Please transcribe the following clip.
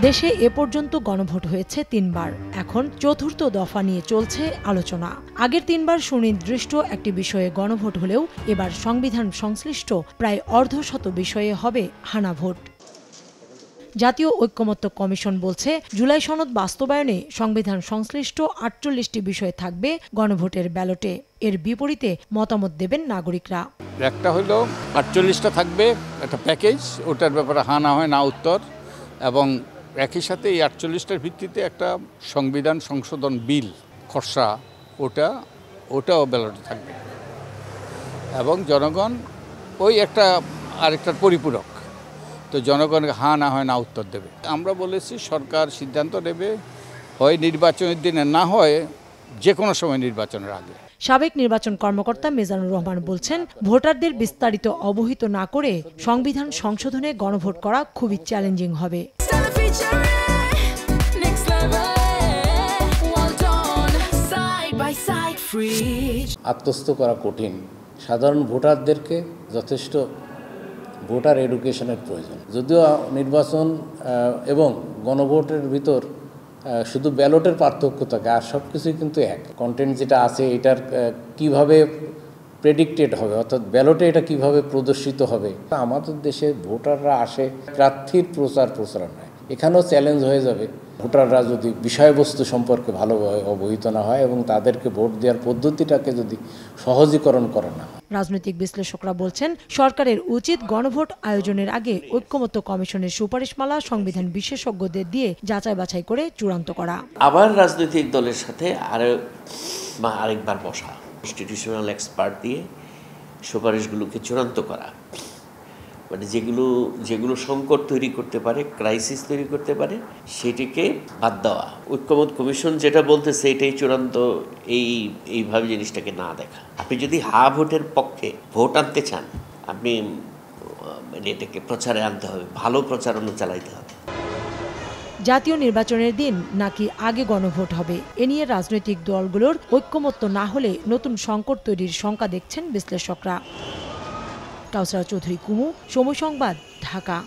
দেশে এ পর্যন্ত গণভোট হয়েছে ৩ বার। এখন চতুর্থ দফা নিয়ে চলছে আলোচনা। আগের ৩ বার সুনির্দিষ্ট একটি বিষয়ে গণভোট হলেও এবার সংবিধান সংশ্লিষ্ট প্রায় অর্ধশত বিষয়ে হবে হানা ভোট। জাতীয় ঐকমত্য কমিশন বলছে, জুলাই সনদ বাস্তবায়নে সংবিধান সংশ্লিষ্ট ৪৮টি বিষয় থাকবে গণভোটের ব্যালটে। এর বিপরীতে মতামত দেবেন নাগরিকরা। একটা হলো ৪৮টা থাকবে একটা প্যাকেজ, ওটার ব্যাপারে হা না হয় না উত্তর, এবং একই সাথে এই ৪৮টার ভিত্তিতে একটা সংবিধান সংশোধন বিল খসড়া ওটাও ব্যালটে থাকবে, এবং জনগণ ওই আরেকটার পরিপূরক। তো জনগণকে হা না হয় না উত্তর দেবে। আমরা বলেছি সরকার সিদ্ধান্ত নেবে, হয় নির্বাচনের দিনে, না হয় যে কোনো সময় নির্বাচনের আগে। সাবেক নির্বাচন কর্মকর্তা মিজানুর রহমান বলছেন, ভোটারদের বিস্তারিত অবহিত না করে সংবিধান সংশোধনে গণভোট করা খুবই চ্যালেঞ্জিং হবে। আত্মস্থ করা কঠিন। সাধারণ ভোটারদেরকে যথেষ্ট ভোটার এডুকেশনের প্রয়োজন। যদিও নির্বাচন এবং গণভোটের ভিতর শুধু ব্যালটের পার্থক্য থাকে, আর সব কিছুই কিন্তু এক। কন্টেন্ট যেটা আছে এটার কিভাবে প্রেডিক্টেড হবে, অর্থাৎ ব্যালটে এটা কিভাবে প্রদর্শিত হবে। আমাদের দেশে ভোটাররা আসে প্রার্থীর প্রচারণায়। এখানেও চ্যালেঞ্জ হয়ে যাবে ভোটাররা যদি বিষয়বস্তু সম্পর্কে ভালোভাবে অবহিত না হয় এবং তাদেরকে ভোট দেওয়ার পদ্ধতিটাকে যদি সহজীকরণ করা না হয়। রাজনৈতিক বিশ্লেষকরা বলছেন, সরকারের উচিত গণভোট আয়োজনের আগে ঐকমত্য কমিশনের সুপারিশমালা সংবিধান বিশেষজ্ঞদের দিয়ে যাচাই বাছাই করে চূড়ান্ত করা। আবার রাজনৈতিক দলের সাথে আরেকবার বসা, ইনস্টিটিউশনাল এক্সপার্ট দিয়ে সুপারিশগুলোকে চূড়ান্ত করা, মানে যেগুলো সংকট তৈরি করতে পারে, ক্রাইসিস তৈরি করতে পারে, সেটিকে বাদ দেওয়া। ঐকমত্য কমিশন যেটা বলতেছে এটাই চূড়ান্ত, এইভাবে জিনিসটাকে না দেখা। আপনি যদি ভোটের পক্ষে ভোট আনতে চান, আপনি এটাকে প্রচারে আনতে হবে, ভালো প্রচারণা চালাইতে হবে। জাতীয় নির্বাচনের দিন নাকি আগে গণভোট হবে, এ নিয়ে রাজনৈতিক দলগুলোর ঐকমত্য না হলে নতুন সংকট তৈরির শঙ্কা দেখছেন বিশ্লেষকরা। কাউসারা চৌধুরী কুমু, সময় সংবাদ, ঢাকা।